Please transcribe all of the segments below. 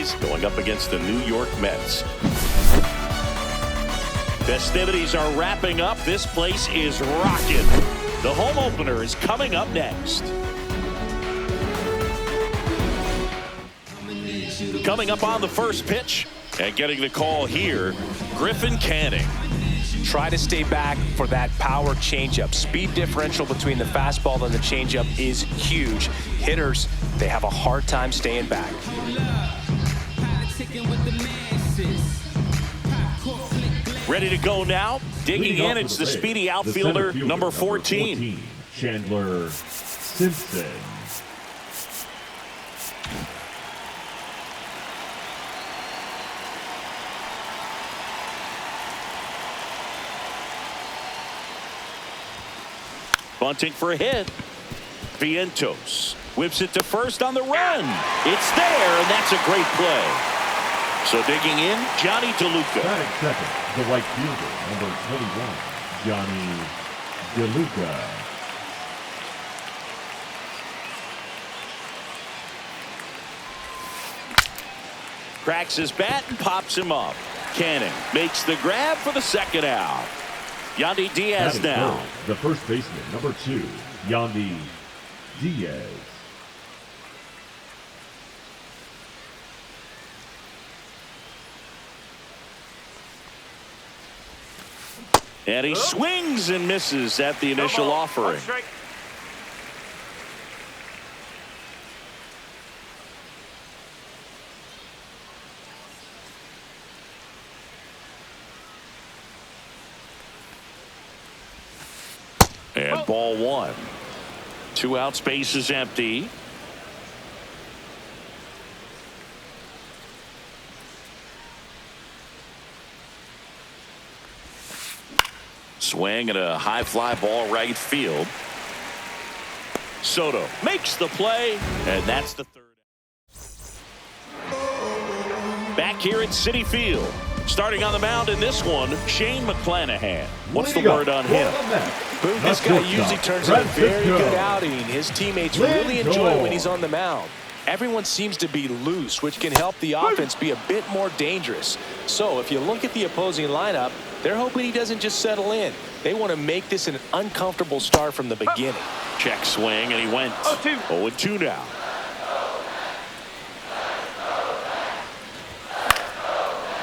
Rays going up against the New York Mets. Festivities are wrapping up. This place is rocking. The home opener is coming up next. Coming up on the first pitch and getting the call here, Griffin Canning. Try to stay back for that power changeup. Speed differential between the fastball and the changeup is huge. Hitters, they have a hard time staying back. Ready to go now. Digging in, it's the speedy outfielder, number 14. Chandler Simpson. Bunting for a hit. Vientos whips it to first on the run. It's there, and that's a great play. So digging in, Johnny DeLuca. Batting second, the right fielder, number 21, Johnny DeLuca. Cracks his bat and pops him up. Canning makes the grab for the second out. Yandy Diaz Batting now. third, the first baseman, number 2, Yandy Diaz. And he swings and misses at the initial offering. And ball one. 2 out, space is empty. Swing and a high fly ball right field. Soto makes the play, and that's the third. Back here at Citi Field. Starting on the mound in this one, Shane McClanahan. What's the word on him? This guy usually turns in a very good outing. His teammates really enjoy when he's on the mound. Everyone seems to be loose, which can help the offense be a bit more dangerous. So if you look at the opposing lineup, they're hoping he doesn't just settle in. They want to make this an uncomfortable start from the beginning. Check swing, and he went 0-2 now.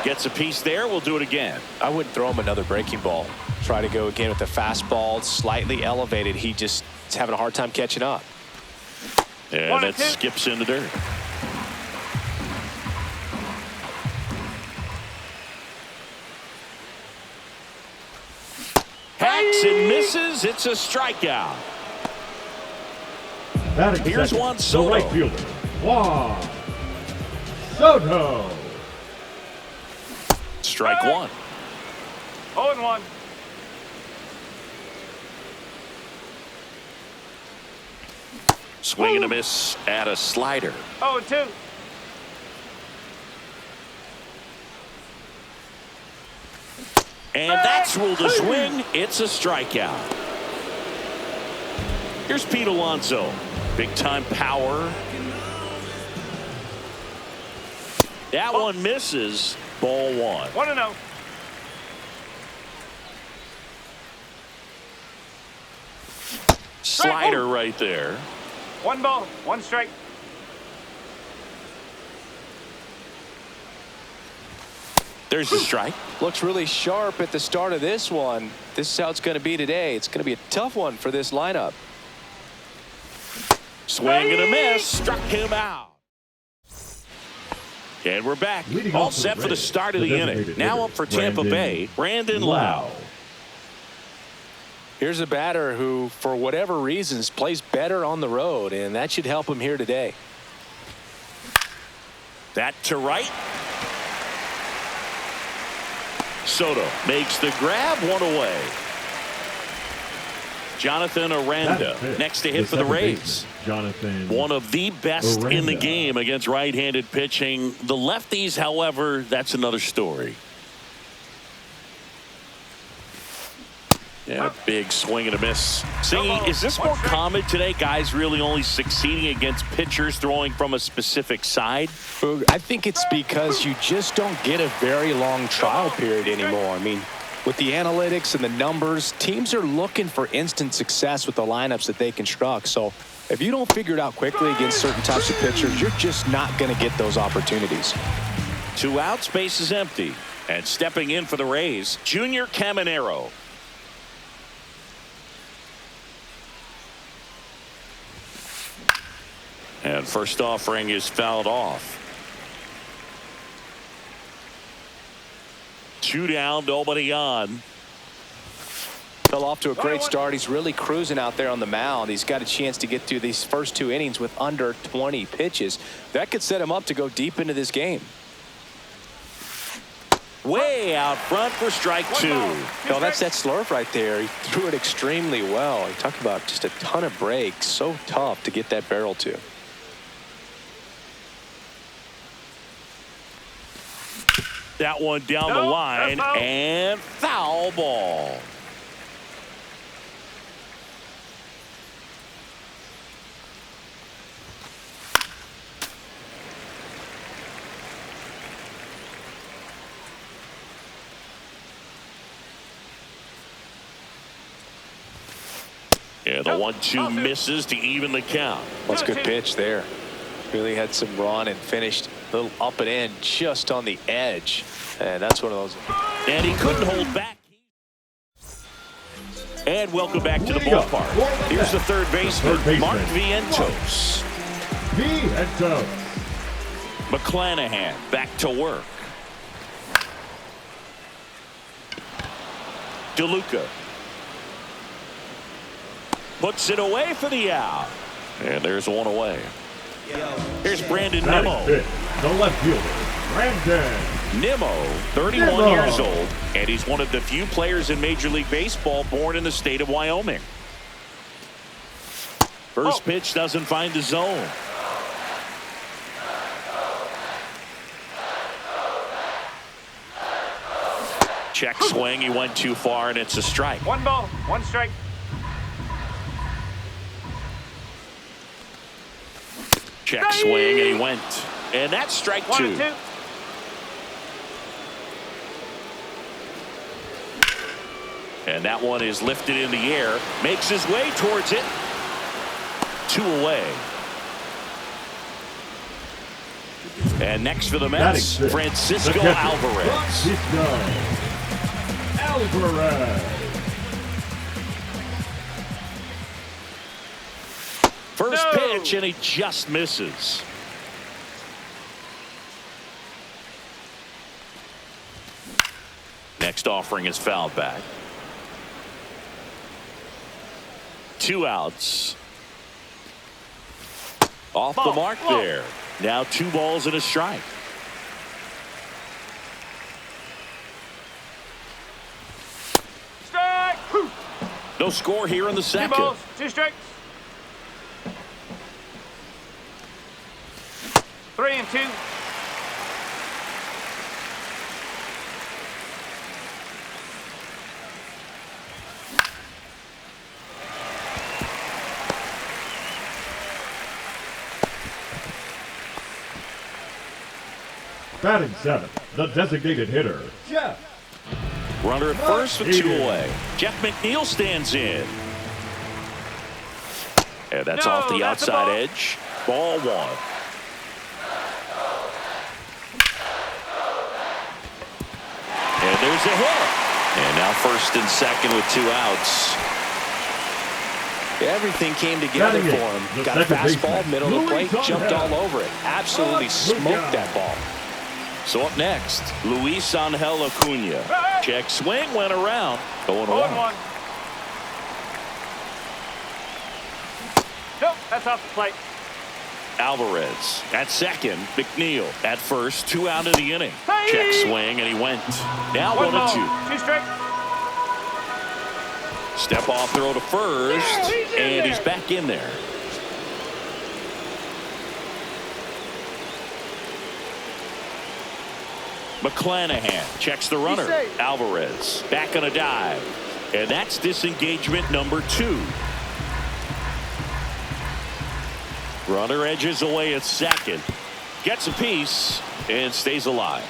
Gets a piece there. We'll do it again. I wouldn't throw him another breaking ball. Try to go again with the fastball, slightly elevated. He just is having a hard time catching up. And that skips in the dirt. Hacks and misses. It's a strikeout. Here's Juan Soto. The right fielder, Juan Soto. Strike one. 0-1. Swing and a miss at a slider. 0-2. And that's ruled a swing. It's a strikeout. Here's Pete Alonso. Big time power. That one misses. Ball one. 1-0. Slider right there. 1 ball, 1 strike. There's the strike. Looks really sharp at the start of this one. This is how it's going to be today. It's going to be a tough one for this lineup. Swing and a miss. Struck him out. And we're back. All set for the start of the inning. Now up for Tampa Bay, Brandon Lau. Here's a batter who, for whatever reasons, plays better on the road, and that should help him here today. That to right. Soto makes the grab, 1 away. Jonathan Aranda next to hit for the Rays. Jonathan, one of the best in the game against right-handed pitching. The lefties, however, that's another story. Yeah, big swing and a miss. Singy, is this more common today? Guys really only succeeding against pitchers throwing from a specific side? I think it's because you just don't get a very long trial period anymore. I mean, with the analytics and the numbers, teams are looking for instant success with the lineups that they construct. So if you don't figure it out quickly against certain types of pitchers, you're just not going to get those opportunities. 2 outs, base is empty. And stepping in for the Rays, Junior Caminero. And first offering is fouled off. 2 down, nobody on. Fell off to a great start. He's really cruising out there on the mound. He's got a chance to get through these first 2 innings with under 20 pitches. That could set him up to go deep into this game. Way out front for strike 2. No, that's that slurve right there. He threw it extremely well. He talked about just a ton of breaks. So tough to get that barrel to. That one down the line and foul ball. Yeah, the 1-2 misses to even the count. That's a good pitch there. Really had some run and finished a little up and in just on the edge. And that's one of those. And he couldn't hold back. And welcome back to the ballpark. Here's the third baseman, Mark Vientos. McClanahan back to work. DeLuca puts it away for the out. And there's one away. Here's Brandon Nimmo. The left fielder, Brandon Nimmo, 31 years old, and he's one of the few players in Major League Baseball born in the state of Wyoming. First pitch doesn't find the zone. Check swing, he went too far, and it's a strike. 1 ball, 1 strike. Check swing, and he went. And that's strike 2. 1-2. And that one is lifted in the air, makes his way towards it. 2 away. And next for the Mets, Francisco Alvarez. First pitch, and he just misses. Next offering is fouled back. 2 outs. Off the mark there. Now 2 balls and a strike. Strike. No score here in the 2 second. balls, 2 strikes. 3-2. Batting 7th, the designated hitter, Jeff. Runner at first with 2 away. Jeff McNeil stands in. And that's off the outside edge. Ball 1. And there's a hit. And now first and second with 2 outs. Everything came together for him. Got a fastball, middle of the plate, jumped all over it. Absolutely smoked that ball. So up next, Luis Angel Acuna. Check swing, went around. 0-1. Nope, that's off the plate. Alvarez at second. McNeil at first. 2 out of the inning. Check swing, and he went. Now 1-2. 2 strike. Step off throw to first, and he's back in there. McClanahan checks the runner. Alvarez back on a dive. And that's disengagement number 2. Runner edges away at second. Gets a piece and stays alive.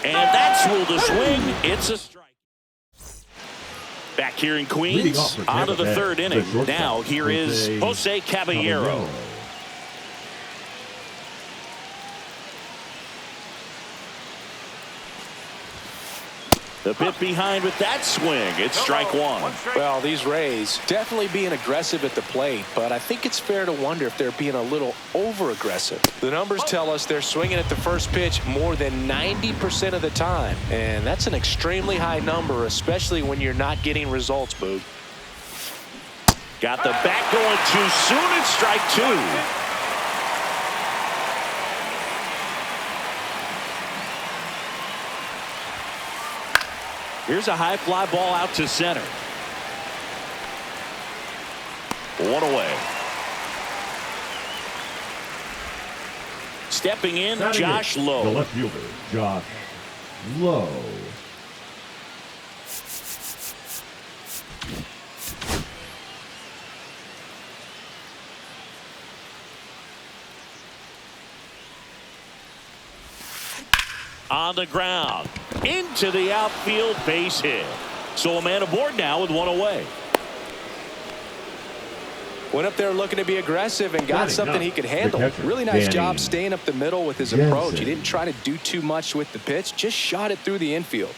And that's ruled a swing. It's a strike. Back here in Queens, on to the 3rd inning. Now here is Jose Caballero. The bit behind with that swing. It's strike 1. Well, these Rays definitely being aggressive at the plate, but I think it's fair to wonder if they're being a little over-aggressive. The numbers tell us they're swinging at the first pitch more than 90% of the time, and that's an extremely high number, especially when you're not getting results, Boog. Got the bat going too soon. It's strike 2. Here's a high fly ball out to center. 1 away. Stepping in, Josh Lowe. The left fielder, Josh Lowe. On the ground, into the outfield, base hit. So a man aboard now with 1 away. Went up there looking to be aggressive and got something he could handle. Really nice job staying up the middle with his approach. He didn't try to do too much with the pitch, just shot it through the infield.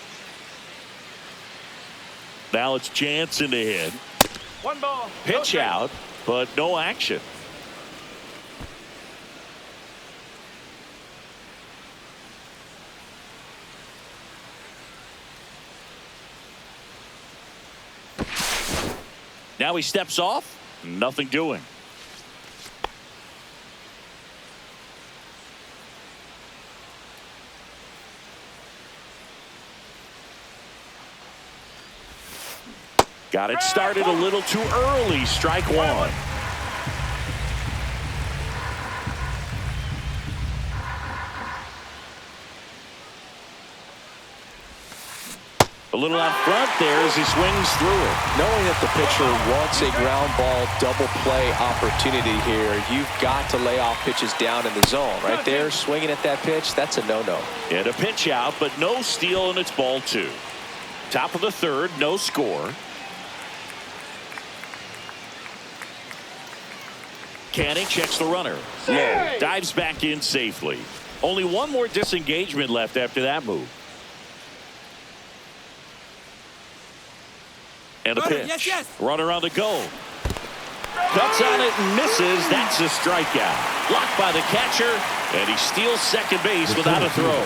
Now it's Jansen to hit. 1 ball. Pitch out, but no action. Now he steps off. Nothing doing. Got it started a little too early. Strike 1. A little out front there as he swings through it. Knowing that the pitcher wants a ground ball double play opportunity here, you've got to lay off pitches down in the zone. Right there, swinging at that pitch, that's a no-no. And a pitch out, but no steal, and it's ball 2. Top of the 3rd, no score. Canning checks the runner. Low dives back in safely. Only 1 more disengagement left after that move. And a pitch. Runner on the go. Cuts on it and misses. That's a strikeout. Blocked by the catcher, and he steals second base without a throw.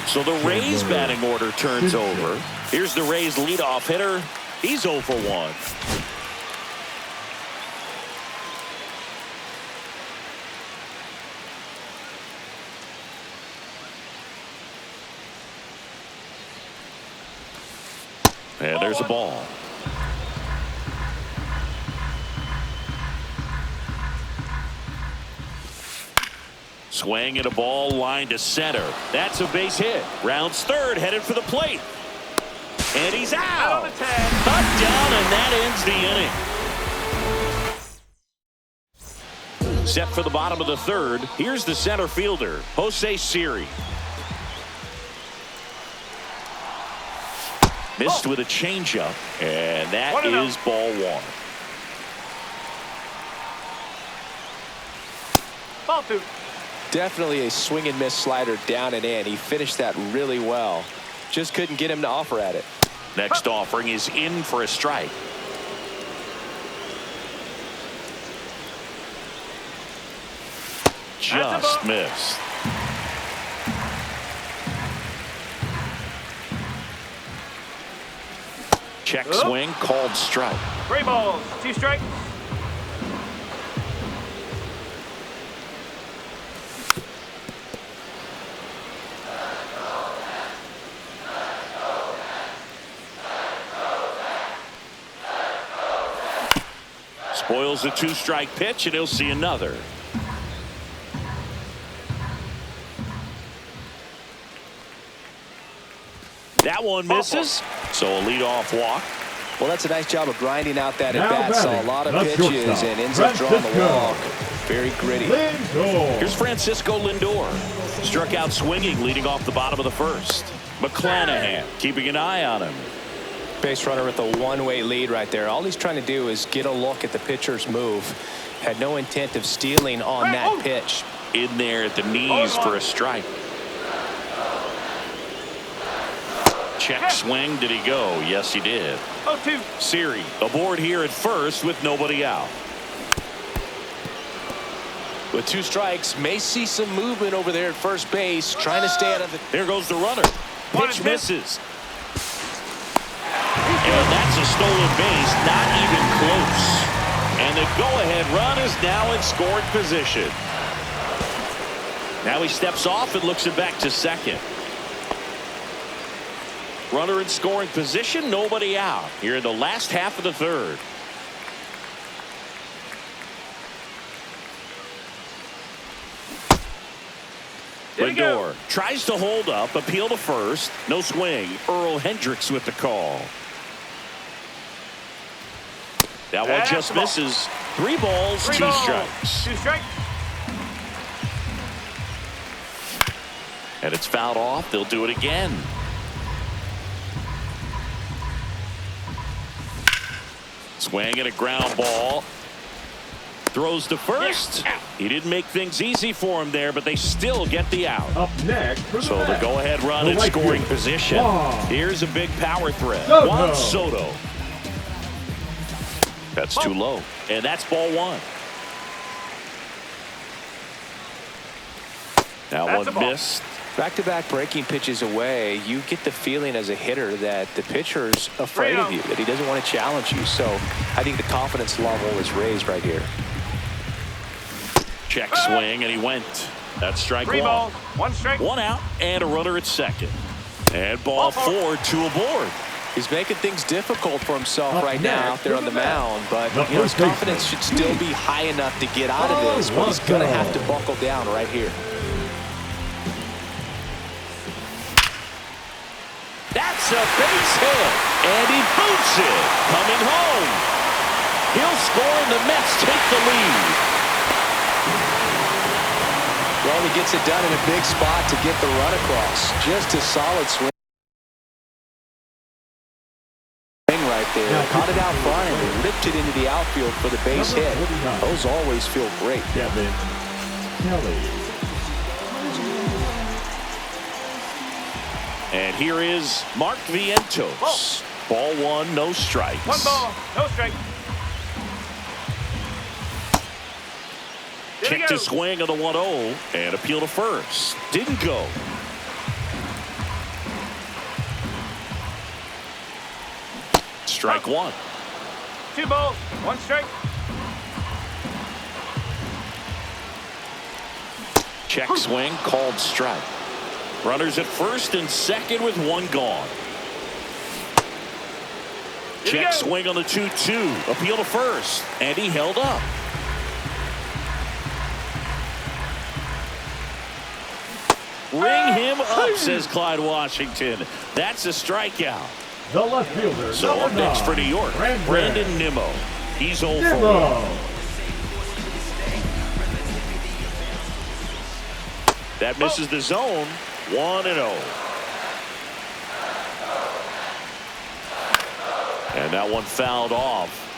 So the Rays batting order turns over. Here's the Rays leadoff hitter. He's 0 for 1. And there's a ball. Swing and a ball line to center. That's a base hit. Rounds 3rd, headed for the plate. And he's out. Touchdown, and that ends the inning. Set for the bottom of the 3rd. Here's the center fielder, Jose Siri. Missed with a changeup, and that is ball 1. Ball 2. Definitely a swing and miss slider down and in. He finished that really well. Just couldn't get him to offer at it. Next offering is in for a strike. Just missed. Check swing, called strike. 3 balls, 2 strikes. Spoils the 2-strike pitch, and he'll see another. That one misses. So a leadoff walk. Well, that's a nice job of grinding out that Now at-bat. Saw a batting, lot of the pitches shortstop, and ends up drawing the Francisco walk. Very gritty. Lindor. Here's Francisco Lindor. Struck out swinging, leading off the bottom of the first. McClanahan keeping an eye on him. Base runner with a one-way lead right there. All he's trying to do is get a look at the pitcher's move. Had no intent of stealing on that pitch. In there at the knees for a strike. Check swing. Did he go? Yes, he did. 0-2. Siri aboard here at first with nobody out. With 2 strikes, may see some movement over there at first base, trying to stay out of the... There goes the runner. Pitch misses. And that's a stolen base, not even close. And the go-ahead run is now in scoring position. Now he steps off and looks it back to second. Runner in scoring position, nobody out. Here in the last half of the third. Lindor tries to hold up, appeal to first. No swing. Earl Hendricks with the call. That one just misses. 3 balls, 2 strikes. 2 strikes. And it's fouled off. They'll do it again. Swing and a ground ball. Throws to first. He didn't make things easy for him there, but they still get the out. Up next for the So the Mets, go-ahead run the in right scoring fielder, position. Juan Here's a big power threat. Soto. Juan Soto. That's too low. And that's ball 1. That That's a one ball. missed. Back-to-back breaking pitches away, you get the feeling as a hitter that the pitcher's afraid of you, that he doesn't want to challenge you. So I think the confidence level is raised right here. Check swing, and he went. That's strike 3 1. balls, 1 strike. 1 out, and a runner at second. And ball 4, 2 aboard. He's making things difficult for himself Up right now next out there on the mound, but the you know, his first confidence should still be high enough to get out of this, but he's going to have to buckle down right here. That's a base hit, and he boots it. Coming home. He'll score, and the Mets take the lead. Well, he gets it done in a big spot to get the run across. Just a solid swing right there. Now, Caught it out front and ripped it into the outfield for the base hit. Those always feel great. Kevin Kelly. And here is Mark Vientos. Ball 1, no strikes. 1 ball, no strike. Check to swing on the 1-0 and appeal to first. Didn't go. Strike 1. 2 balls, 1 strike. Check swing, called strike. Runners at first and second with 1 gone. Check swing on the 2-2. Appeal to first. And he held up. Ring him up, says Clyde Washington. That's a strikeout. The left fielder. So up number next for 9, New York, Brandon Nimmo. He's 0 for 1. Nimmo. That misses the zone. 1-0. And that one fouled off.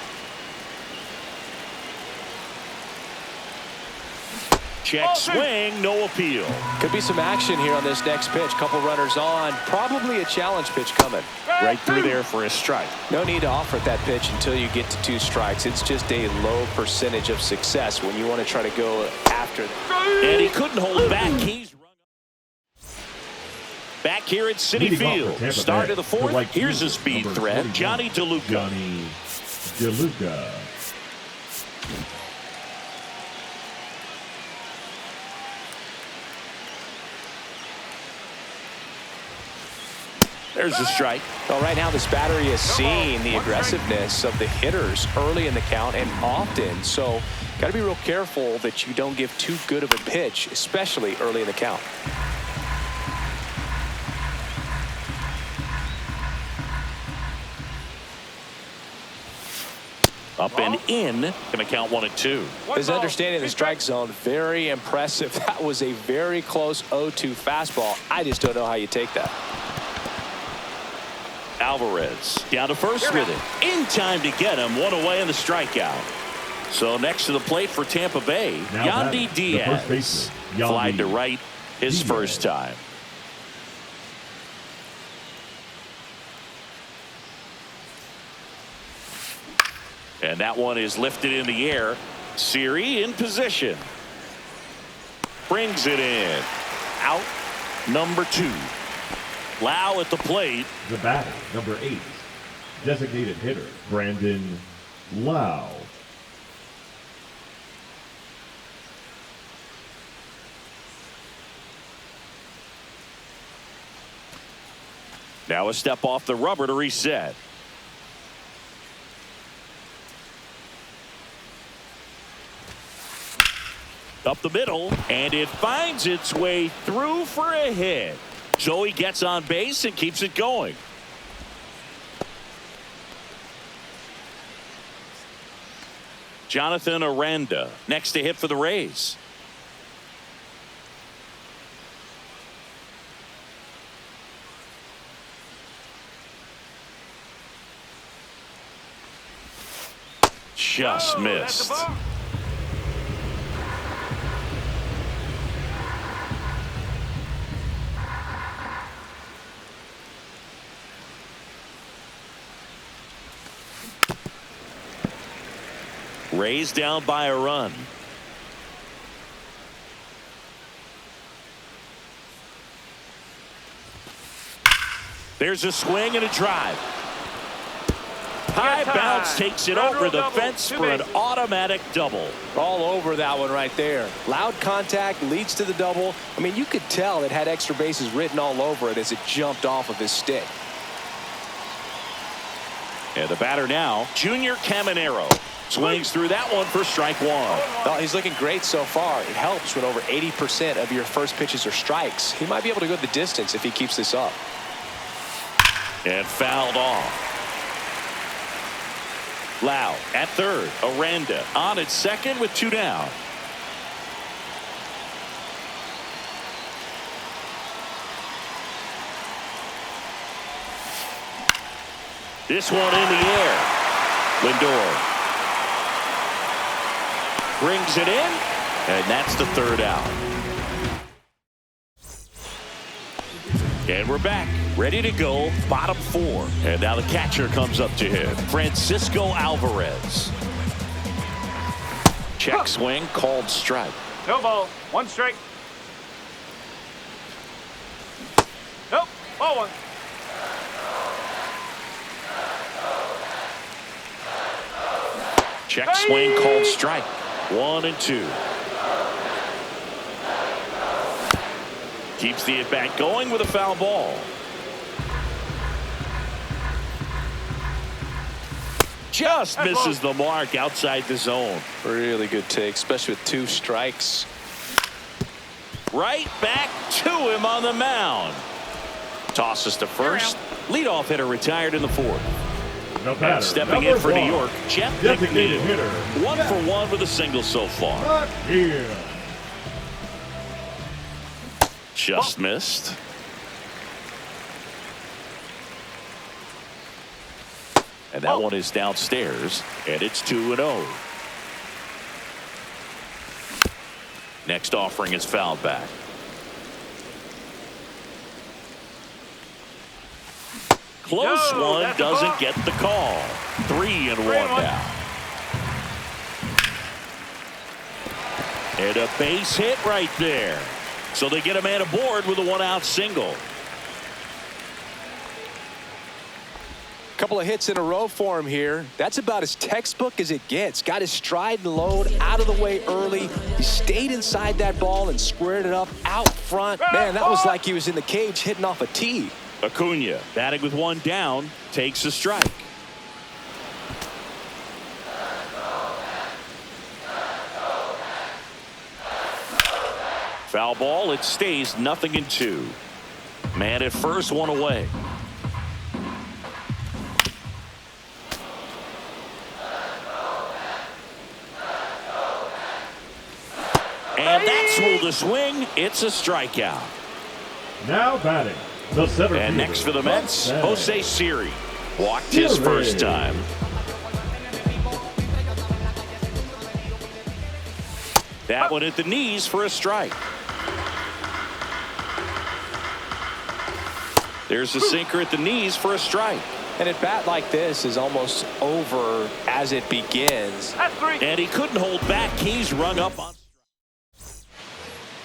Check swing, no appeal. Could be some action here on this next pitch. Couple runners on. Probably a challenge pitch coming. Right through there for a strike. No need to offer at that pitch until you get to 2 strikes. It's just a low percentage of success when you want to try to go after them. And he couldn't hold back. He's run back here at Citi Leading off Field. for Tampa Start Bay, of the the 4th. right Here's a fielder, speed number threat. 21, Johnny DeLuca. Johnny DeLuca. There's a strike. Well, right now this battery is seeing the aggressiveness of the hitters early in the count and often. So got to be real careful that you don't give too good of a pitch, especially early in the count. Up and in. Going to count 1-2. His understanding of the strike zone, very impressive. That was a very close 0-2 fastball. I just don't know how you take that. Alvarez down to first with it. In time to get him. One away in the strikeout. So next to the plate for Tampa Bay, Yandy Diaz. Flied to right his first time. And that one is lifted in the air. Siri in position. Brings it in. Out number 2. Lau at the plate. The batter, number 8. Designated hitter, Brandon Lau. Now a step off the rubber to reset. Up the middle, and it finds its way through for a hit. So he gets on base and keeps it going. Jonathan Aranda next to hit for the Rays. Just missed. Rays down by a run. There's a swing and a drive. High bounce takes it over the fence for an automatic double. All over that one right there. Loud contact leads to the double. I mean, you could tell it had extra bases written all over it as it jumped off of his stick. And the batter now, Junior Caminero. Swings through that one for strike 1. Well, he's looking great so far. It helps when over 80% of your first pitches are strikes. He might be able to go the distance if he keeps this up. And fouled off. Lau at third. Aranda on at second with 2 down. This one in the air. Lindor brings it in, and that's the 3rd out. And we're back, ready to go, bottom 4. And now the catcher comes up to him, Francisco Alvarez. Check swing, called strike. No ball. 1 strike. Nope. Ball 1. Check swing, called strike. 1-2. Keeps the at-bat going with a foul ball. Just misses the mark outside the zone. Really good take, especially with 2 strikes. Right back to him on the mound. Tosses to first. Leadoff hitter retired in the 4th. And stepping in for New York, Jeff McNeil. 1 for 1 with a single so far. Just missed. And that one is downstairs, and it's 2-0. Next offering is fouled back. Close one doesn't get the call. 3-1 now. And a base hit right there. So they get a man aboard with a 1-out single. Couple of hits in a row for him here. That's about as textbook as it gets. Got his stride and load out of the way early. He stayed inside that ball and squared it up out front. Man, that was like he was in the cage hitting off a tee. Acuna batting with 1 down, takes a strike. Foul ball, it stays 0-2. Man at first, 1 away. And that's ruled a swing. It's a strikeout. Now batting, the center And fielder, next for the Mets, Jose Siri. Walked his first time. That one at the knees for a strike. There's a sinker at the knees for a strike. And at bat like this is almost over as it begins. That's 3. And he couldn't hold back. He's rung up on.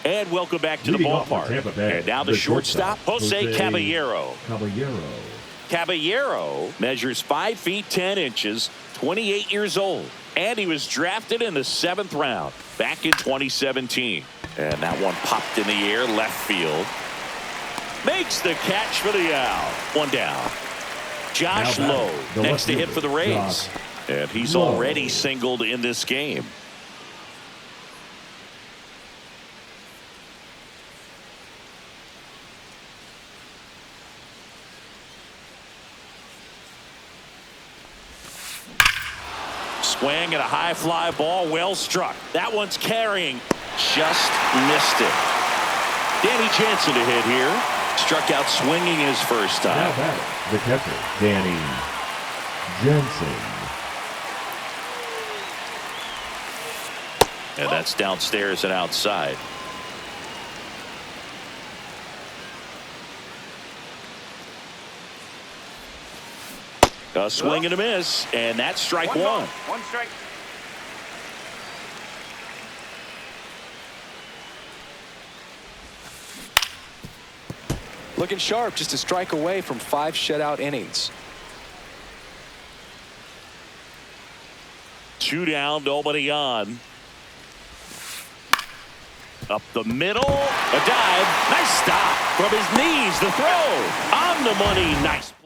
And welcome back to the ballpark. And now the shortstop, Jose Caballero. Caballero measures 5 feet 10 inches, 28 years old. And he was drafted in the 7th round back in 2017. And that one popped in the air left field. Makes the catch for the out. One down. Josh Lowe next to hit for the Rays. And he's already singled in this game. Swing and a high fly ball, well struck. That one's carrying. Just missed it. Danny Jansen to hit here. Struck out swinging his first time. Now batting, the catcher, Danny Jansen. And that's downstairs and outside. A swing and a miss, and that's strike one. 1 strike. Looking sharp, just a strike away from 5 shutout innings. 2 down, nobody on. Up the middle, a dive, nice stop from his knees. The throw on the money, nice play.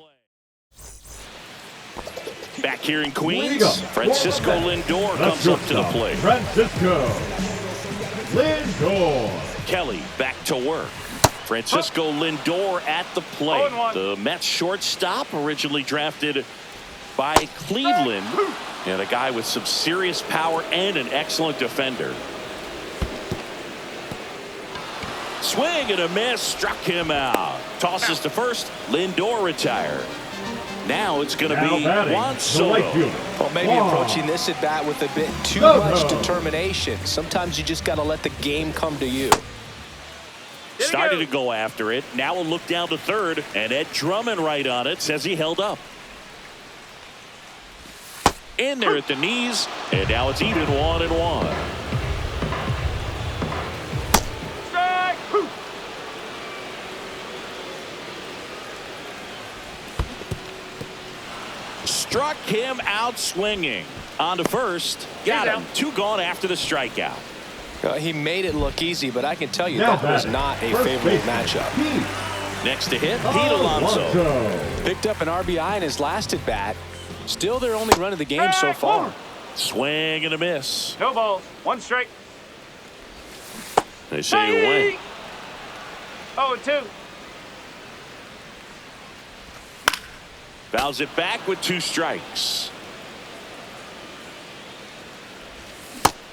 Back here in Queens, Francisco Lindor comes up to the plate. Francisco Lindor. Kelly back to work. Francisco Lindor at the plate. 0-1. The Mets shortstop, originally drafted by Cleveland, and a guy with some serious power and an excellent defender. Swing and a miss, struck him out. Tosses to first, Lindor retired. Now it's going to be Juan Soto. Well, maybe approaching this at bat with a bit too much determination. Sometimes you just got to let the game come to you. Started to go after it. Now a look down to third, and Ed Drummond right on it, says he held up. In there at the knees, and now it's even 1-1. Strike. Struck him out swinging. On to first. Got him. 2 gone after the strikeout. He made it look easy, but I can tell you that was not a favorable matchup. Next to hit, Pete Alonso. Picked up an RBI in his last at bat. Still their only run of the game so far. Swing and a miss. No balls. 1 strike. They say you win. 0-2. Fouls it back with 2 strikes.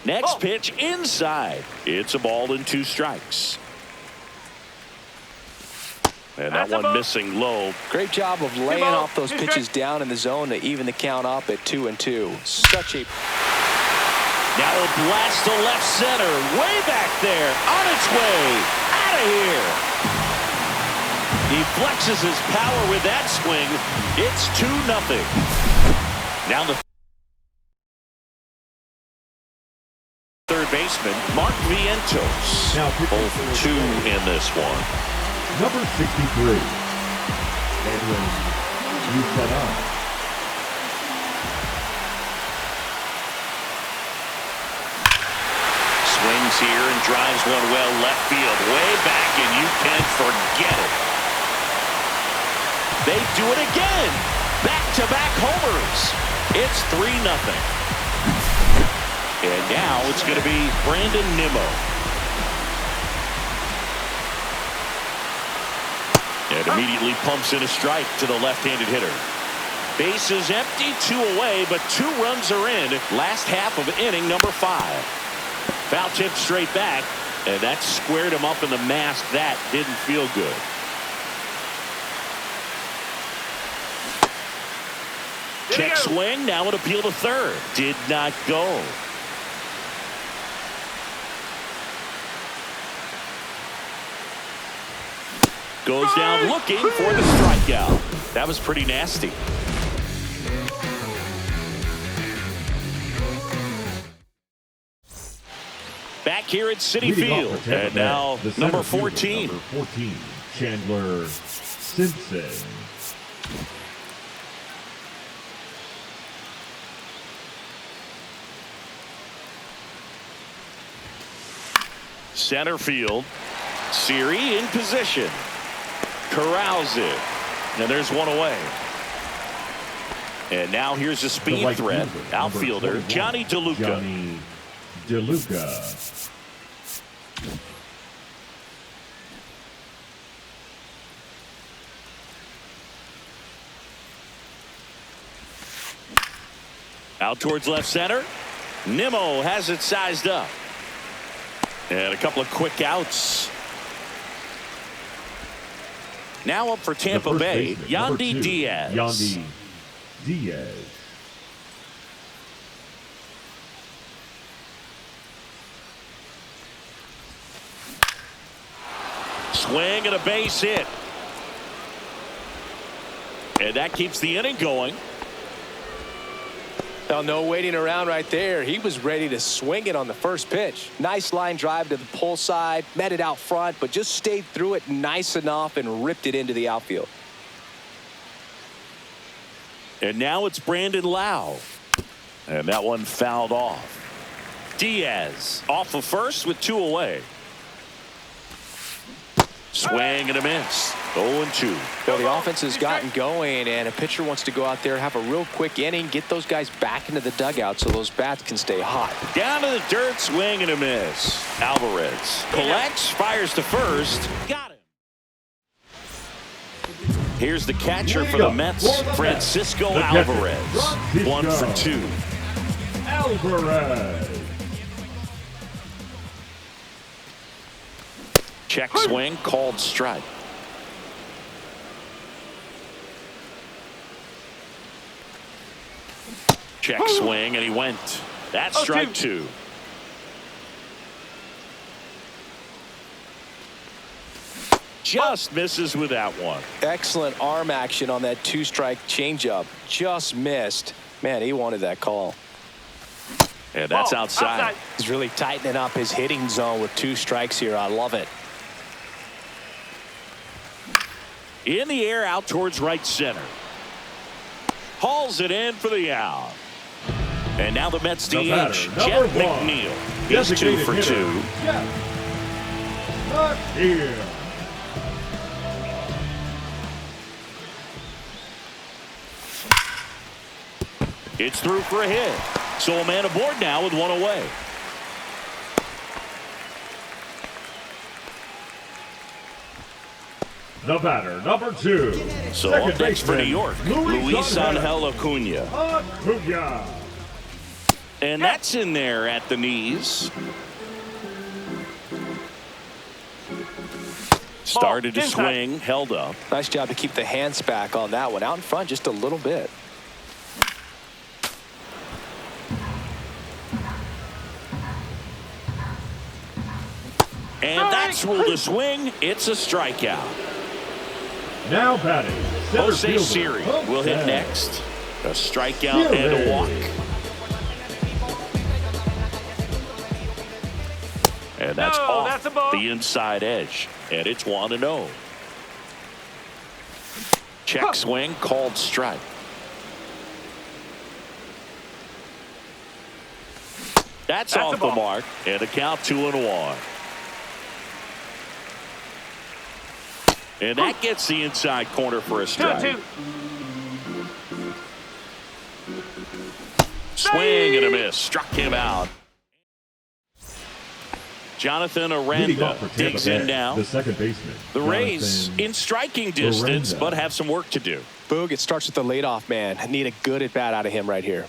Next pitch inside. It's a ball and 2 strikes. And that one missing low. Great job of laying off those pitches down in the zone to even the count up at 2-2. Such a. Now a blast to left center. Way back there. On its way. Out of here. He flexes his power with that swing. It's 2-0. Now the third baseman, Mark Vientos. Now 0-2 in this one. Number 63. Edwin, you set up. Swings here and drives one well left field. Way back, and you can forget it. They do it again. Back-to-back homers. It's 3-0. And now it's going to be Brandon Nimmo. And immediately pumps in a strike to the left-handed hitter. Base is empty, 2 away, but 2 runs are in. Last half of inning number 5. Foul tip straight back, and that squared him up in the mask. That didn't feel good. Check swing, now an appeal to third. Did not go. Goes down looking for the strikeout. That was pretty nasty. Back here at Citi Field. And now number 14. Number 14, Chandler Simpson. Center field. Siri in position. Corrals it. And there's one away. And now here's a speed threat. Outfielder Johnny DeLuca. Johnny DeLuca. Out towards left center. Nimmo has it sized up. And a couple of quick outs. Now up for Tampa Bay, Yandy Diaz. Yandy Diaz. Swing and a base hit. And that keeps the inning going. Now, no waiting around right there. He was ready to swing it on the first pitch. Nice line drive to the pull side, met it out front, but just stayed through it nice enough and ripped it into the outfield. And now it's Brandon Lau. And that one fouled off. Diaz off of first with 2 away. Swing and a miss. 0-2. Well, the offense has gotten going, and a pitcher wants to go out there, have a real quick inning, get those guys back into the dugout so those bats can stay hot. Down to the dirt, swing and a miss. Alvarez collects, fires to first. Got him. Here's the catcher for the Mets, Francisco Alvarez. 1 for 2. Alvarez. Check swing, called strike. Check swing, and he went. That's strike 2. Just misses with that one. Excellent arm action on that 2-strike changeup. Just missed. Man, he wanted that call. And that's outside. He's really tightening up his hitting zone with 2 strikes here. I love it. In the air, out towards right center. Hauls it in for the out. And now the Mets DH, Jeff McNeil. He's 2 for 2. Here. It's through for a hit. So a man aboard now with 1 away. The batter, number 2. So up next for New York, Luis Angel Acuna. And that's in there at the knees. Started to swing, held up. Nice job to keep the hands back on that one. Out in front just a little bit. And that's ruled a swing. It's a strikeout. Now batting, Jose Siri will hit next. A strikeout and a walk. And that's off the inside edge. And it's 1-0. Check swing, called strike. That's off the mark. And a count 2-1. And that gets the inside corner for a strike. 2-2. Swing and a miss. Struck him out. Jonathan Aranda digs in now. The second baseman. The Rays in striking distance, but have some work to do. Boog, it starts with the leadoff man. I need a good at bat out of him right here.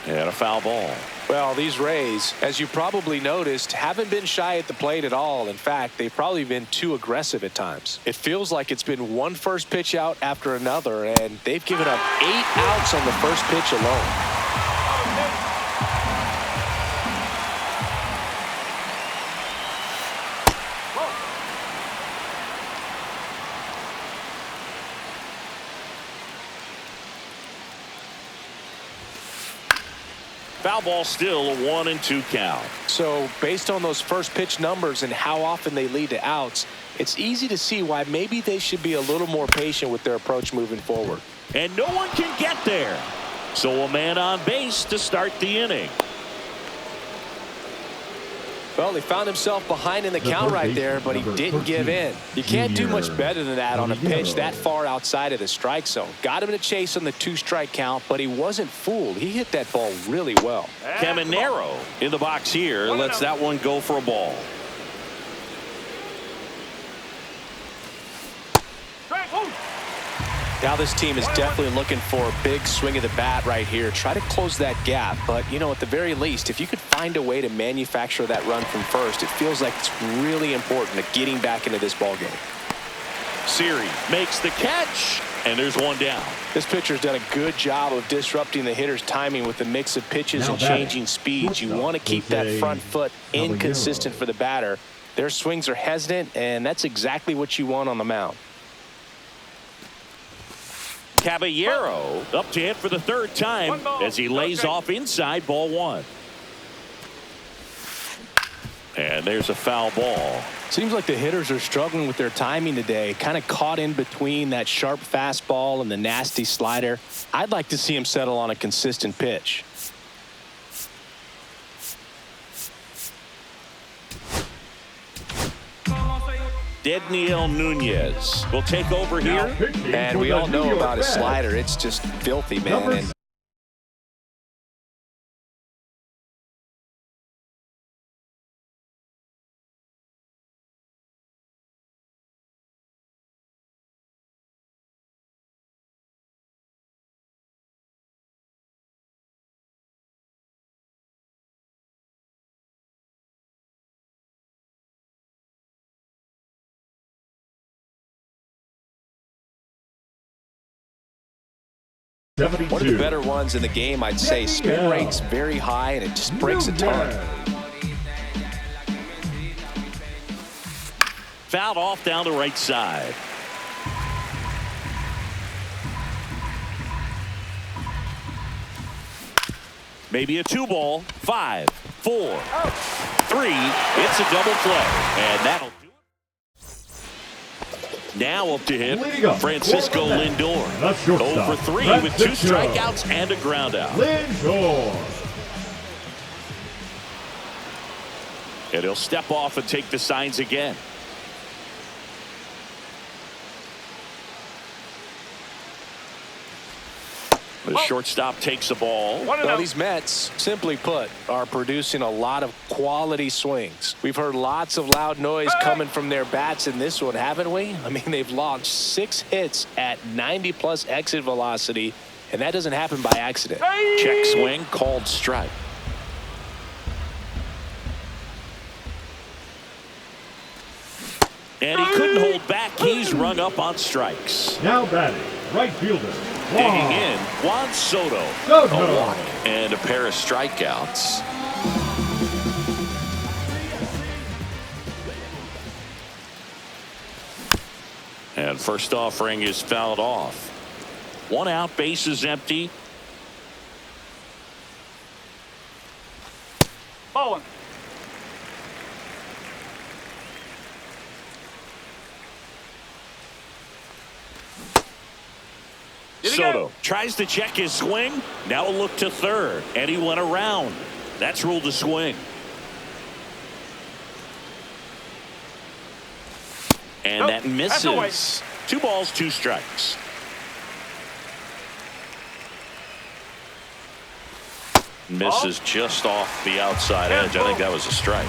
And a foul ball. Well, these Rays, as you probably noticed, haven't been shy at the plate at all. In fact, they've probably been too aggressive at times. It feels like it's been one first pitch out after another, and they've given up 8 outs on the first pitch alone. Foul ball, still a 1-2 count. So based on those first pitch numbers and how often they lead to outs, it's easy to see why maybe they should be a little more patient with their approach moving forward. And no one can get there. So a man on base to start the inning. Well, he found himself behind in the count right there, but he didn't give in. You can't do much better than that on a pitch that far outside of the strike zone. Got him in a chase on the 2-strike count, but he wasn't fooled. He hit that ball really well. Caminero in the box here. Lets that one go for a ball. Now this team is definitely looking for a big swing of the bat right here. Try to close that gap. But, you know, at the very least, if you could find a way to manufacture that run from first, it feels like it's really important to getting back into this ball game. Siri makes the catch, and there's one down. This pitcher's done a good job of disrupting the hitter's timing with the mix of pitches and changing speeds. You want to keep that front foot inconsistent for the batter. Their swings are hesitant, and that's exactly what you want on the mound. Caballero up to hit for the 3rd time as he lays off inside, ball 1. And there's a foul ball. Seems like the hitters are struggling with their timing today, kind of caught in between that sharp fastball and the nasty slider. I'd like to see him settle on a consistent pitch. Dedniel Nunez will take over here. And we all know about his slider. It's just filthy, man. And one of the better ones in the game, I'd say. Spin rate's very high, and it just breaks a ton. Fouled off down the right side. Maybe a 2-ball. 5, 4, 3. It's a double play, and that'll do it. Now up to him, Francisco Lindor. 0 for 3 with 2 strikeouts and a ground out. Lindor. And he'll step off and take the signs again. The shortstop takes the ball. Well, these Mets, simply put, are producing a lot of quality swings. We've heard lots of loud noise coming from their bats in this one, haven't we? I mean, they've launched 6 hits at 90+ exit velocity, and that doesn't happen by accident. Check swing, called strike. And he couldn't hold back. He's rung up on strikes. Now batting, right fielder. Digging in, Juan Soto. A walk and a pair of strikeouts. And first offering is fouled off. 1 out, base is empty. Ball 1. Soto tries to check his swing. Now a look to third, and he went around. That's ruled a swing. And that misses. 2 balls, 2 strikes. Misses just off the outside edge. I think that was a strike.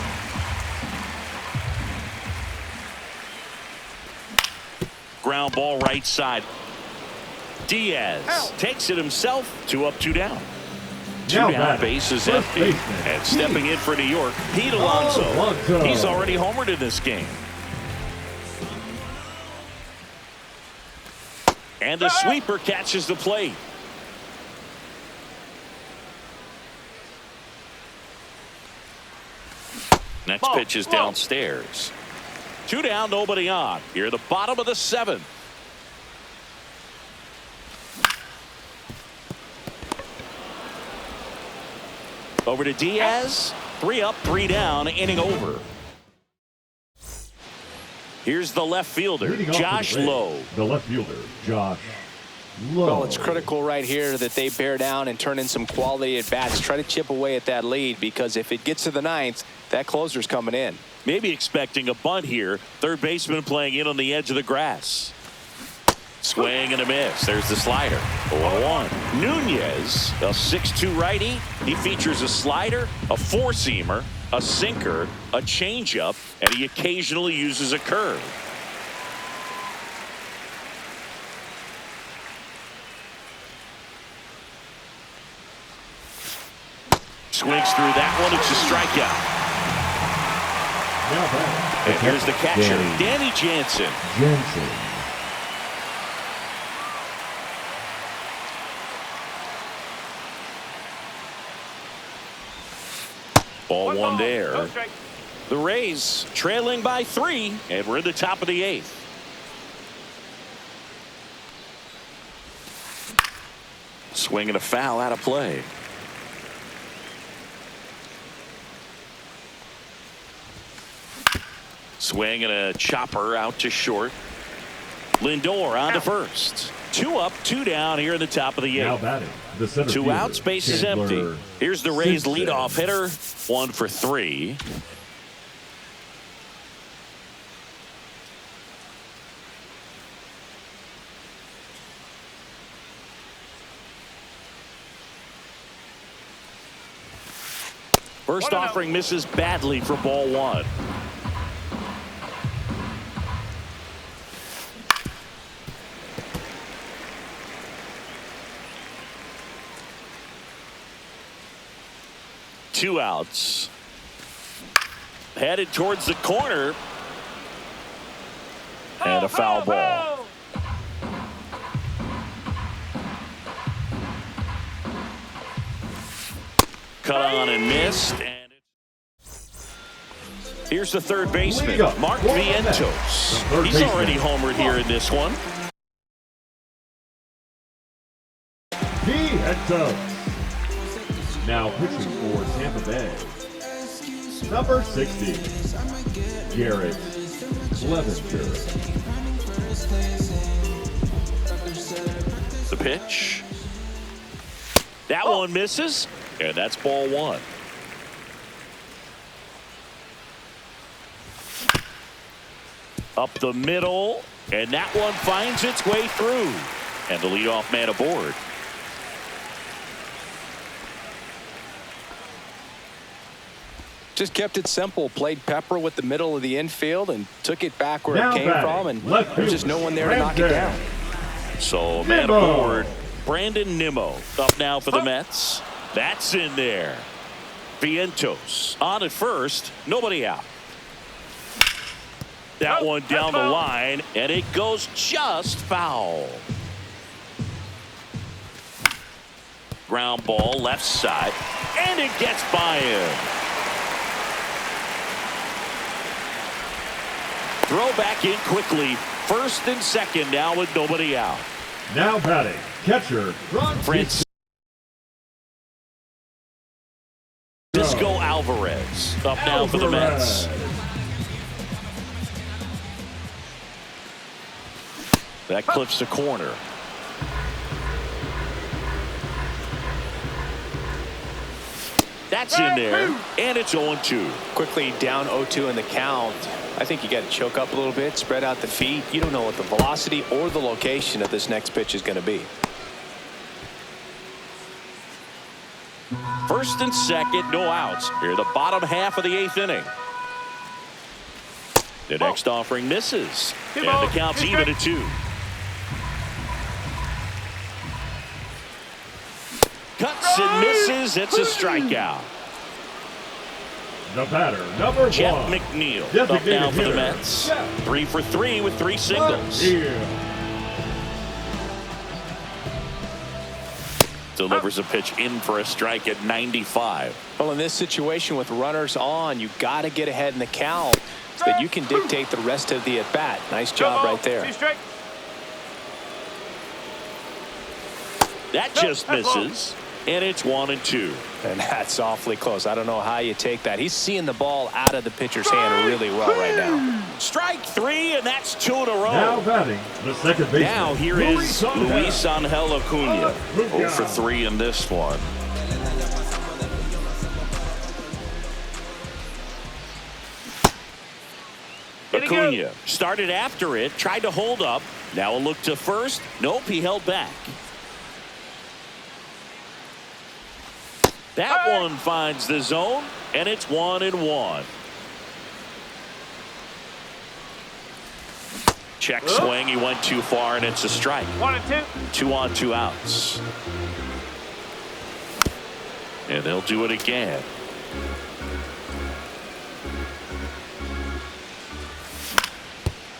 Ground ball right side. Diaz takes it himself. 2 up, 2 down. Two down, bases empty. And stepping in for New York, Pete Alonso. He's already homered in this game. And the sweeper catches the plate. Next pitch is downstairs. Two down, nobody on. Here, the bottom of the seventh. Over to Diaz. 3 up, 3 down, inning over. Here's the left fielder, Josh Lowe. The left fielder, Josh Lowe. Well, it's critical right here that they bear down and turn in some quality at bats. Try to chip away at that lead, because if it gets to the ninth, that closer's coming in. Maybe expecting a bunt here. Third baseman playing in on the edge of the grass. Swing and a miss. There's the slider. 0-1. Nunez, a 6'2 righty. He features a slider, a four-seamer, a sinker, a changeup, and he occasionally uses a curve. Swings through that one. It's a strikeout. And here's the catcher, Danny Jansen. Ball one there. The Rays trailing by 3, and we're in the top of the 8th. Swing and a foul out of play. Swing and a chopper out to short. Lindor on to first. 2 up, 2 down here in the top of the 8th. Now batting, the center 2 fielder, outs, base is empty. Here's the Rays leadoff hitter. 1 for 3. First offering misses badly for ball 1. Two outs. Headed towards the corner. And a foul ball. Cut on and missed. And here's the third baseman, Mark Vientos. He's already homered here in this one. Vientos. Now pitching for Tampa Bay, number 60, Garrett Clevenger. The pitch. That one misses, and that's ball 1. Up the middle, and that one finds its way through. And the leadoff man aboard. Just kept it simple. Played pepper with the middle of the infield and took it back where it came from, and there's just no one there to knock it down. So man aboard, Brandon Nimmo up now for the Mets. That's in there. Vientos on at first, nobody out. That one down the line, and it goes just foul. Ground ball left side, and it gets by him. Throw back in quickly. First and second now with nobody out. Now batting, catcher Francisco Alvarez up now for the Mets. That clips the corner. That's in there, and it's 0-2. Quickly down 0-2 in the count. I think you got to choke up a little bit, spread out the feet. You don't know what the velocity or the location of this next pitch is going to be. First and second, no outs. Here, the bottom half of the 8th inning. The next offering misses, and the count's even at 2. Cuts swings and misses. It's a strikeout. The batter, number Jeff one. McNeil up Designated now for the hitter. Mets. Jeff 3 for 3 with 3 singles. McNeil. Delivers a pitch in for a strike at 95. Well, in this situation with runners on, you got to get ahead in the count so that you can dictate the rest of the at-bat. Nice job right there. 2 straight. That just misses, and it's 1-2. And that's awfully close. I don't know how you take that. He's seeing the ball out of the pitcher's hand really well right now. Strike 3, and that's 2 in a row. Now batting, the second baseman. Now here is Luis Angel Acuna. 0 for 3 in this one. Acuna started after it, tried to hold up. Now a look to first. Nope, he held back. That one finds the zone, and it's 1-1. Check swing. He went too far, and it's a strike. 1-2. 2 on, 2 outs. And they'll do it again.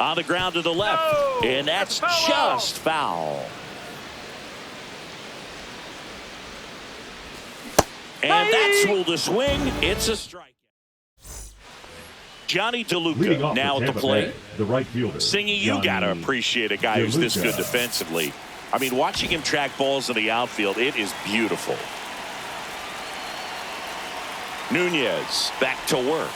On the ground to the left. No, And that's that's just foul. And that's ruled a swing. It's a strike. Johnny Leading DeLuca off now for at the Tampa plate. Bay, the right fielder. Singy, you got to Johnny appreciate a guy who's this DeLuca. good defensively. I mean, watching him track balls in the outfield, it is beautiful. Nunez back to work.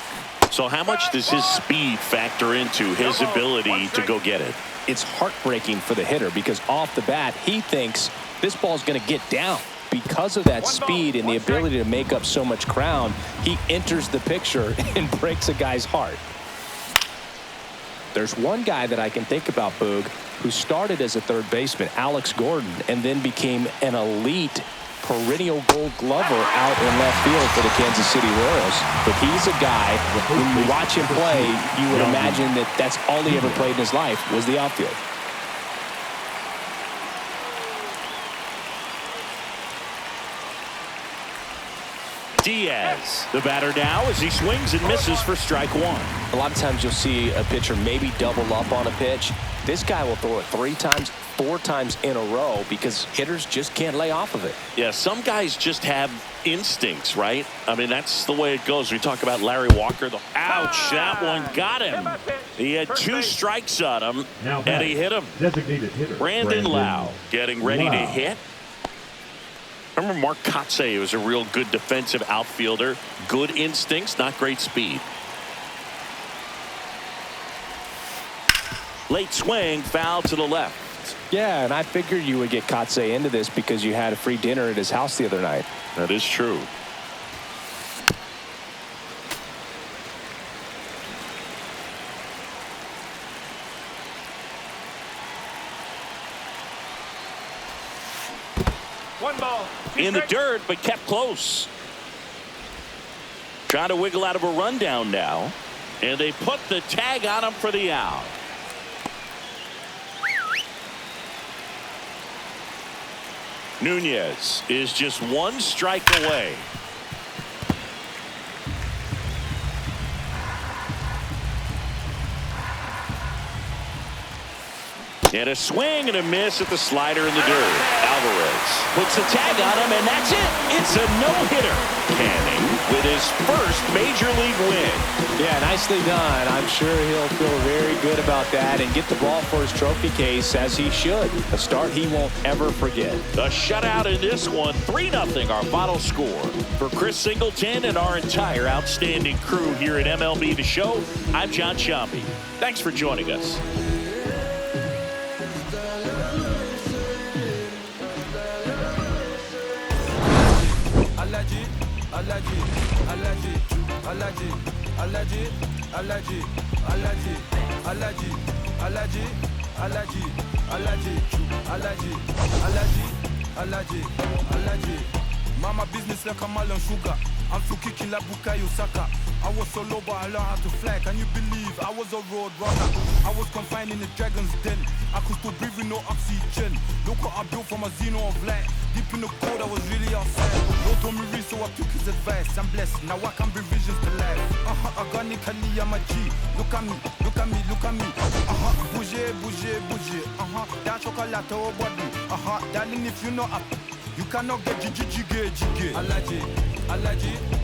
So how much does his speed factor into his ability to go get it? It's heartbreaking for the hitter because off the bat, he thinks this ball's going to get down. Because of that speed and the ability to make up so much ground, he enters the picture and breaks a guy's heart. There's one guy that I can think about, Boog, who started as a third baseman, Alex Gordon, and then became an elite perennial gold glover out in left field for the Kansas City Royals. But he's a guy, when you watch him play, you would imagine that that's all he ever played in his life was the outfield. Diaz, the batter now as he swings and misses for strike 1. A lot of times you'll see a pitcher maybe double up on a pitch. This guy will throw it 3 times, 4 times in a row because hitters just can't lay off of it. Yeah, some guys just have instincts, right? I mean, that's the way it goes. We talk about Larry Walker. Ouch, that one got him. He had 2 strikes on him, and he hit him. Designated hitter. Brandon Lau getting ready to Lau. hit. Remember Mark Kotze was a real good defensive outfielder. Good instincts, not great speed. Late swing, foul to the left. Yeah, and I figured you would get Kotze into this because you had a free dinner at his house the other night. That is true. In the dirt, but kept close. Trying to wiggle out of a rundown now. And they put the tag on him for the out. Nunez is just 1 strike away. And a swing and a miss at the slider in the dirt. Alvarez puts the tag on him, and that's it. It's a no-hitter. Canning with his first major league win. Yeah, nicely done. I'm sure he'll feel very good about that and get the ball for his trophy case as he should. A start he won't ever forget. A shutout in this one, 3-0 our final score. For Chris Singleton and our entire outstanding crew here at MLB The Show, I'm John Sciambi. Thanks for joining us. Mama business like a melon sugar. I'm still kicking like Bukayo Saka. I was so low but I learned how to fly. Can you believe I was a road runner? I was confined in the dragon's den. I could still breathe with no oxygen. Look what I built from a xeno of light. Deep in the cold, I was really outside. No told me read, so I took his advice. I'm blessed, now I can be visions to life. Organically, I'm a G. Look at me, look at me, look at me. Bouger, bouger, bouger. That chocolate, oh body. Darling, if you know up, you cannot get jiggy. Allergy, allergy.